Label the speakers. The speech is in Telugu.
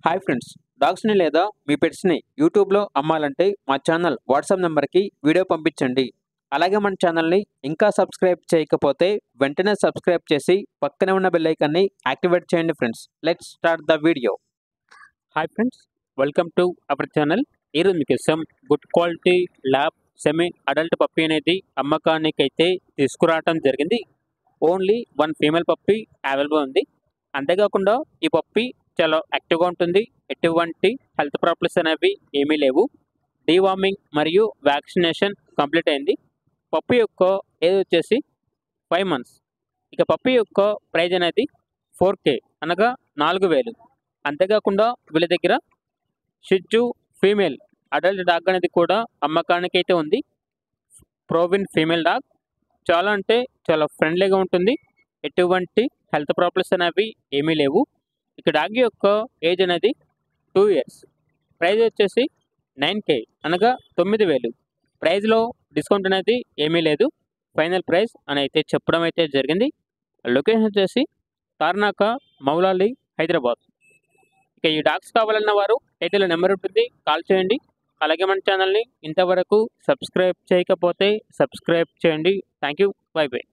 Speaker 1: హాయ్ ఫ్రెండ్స్, డాగ్స్ని లేదా మీ పెట్స్ని యూట్యూబ్లో అమ్మాలంటే మా ఛానల్ వాట్సాప్ నెంబర్కి వీడియో పంపించండి. అలాగే మన ఛానల్ని ఇంకా సబ్స్క్రైబ్ చేయకపోతే వెంటనే సబ్స్క్రైబ్ చేసి పక్కనే ఉన్న బెల్ ఐకాన్ని యాక్టివేట్ చేయండి friends. Let's start the video. Hi friends, welcome to our channel. ఈరోజు మీకోసం good quality lab semi adult puppy అనేది అమ్మకానికి అయితే తీసుకురావడం జరిగింది. Only one female puppy available ఉంది. అంతేకాకుండా ఈ పప్పీ చాలా యాక్టివ్గా ఉంటుంది. ఎటువంటి హెల్త్ ప్రాబ్లమ్స్ అనేవి ఏమీ లేవు. డీవార్మింగ్ మరియు వ్యాక్సినేషన్ కంప్లీట్ అయింది. పప్పీ యొక్క ఏజ్ వచ్చేసి 5 months. ఇక పప్పీ యొక్క ప్రైజ్ అనేది 4K అనగా 4,000. అంతేకాకుండా వీళ్ళ దగ్గర షిట్జు ఫీమేల్ అడల్ట్ డాగ్ అనేది కూడా అమ్మకానికి అయితే ఉంది. ప్రోవిన్ ఫీమేల్ డాగ్ చాలా అంటే చాలా ఫ్రెండ్లీగా ఉంటుంది. ఎటువంటి హెల్త్ ప్రాబ్లమ్స్ అనేవి ఏమీ లేవు. ఇక డాగ్ యొక్క ఏజ్ అనేది 2 years. ప్రైజ్ వచ్చేసి 9K అనగా 9,000. ప్రైజ్లో డిస్కౌంట్ అనేది ఏమీ లేదు. ఫైనల్ ప్రైస్ అని అయితే చెప్పడం అయితే జరిగింది. లొకేషన్ వచ్చేసి తార్నాక, మౌలాలి, హైదరాబాద్. ఇక ఈ డాగ్స్ కావాలన్న వారు టైటిల్ నెంబర్ ఉంటుంది, కాల్ చేయండి. అలాగే మన ఛానల్ని ఇంతవరకు సబ్స్క్రైబ్ చేయకపోతే సబ్స్క్రైబ్ చేయండి. Thank you. By by.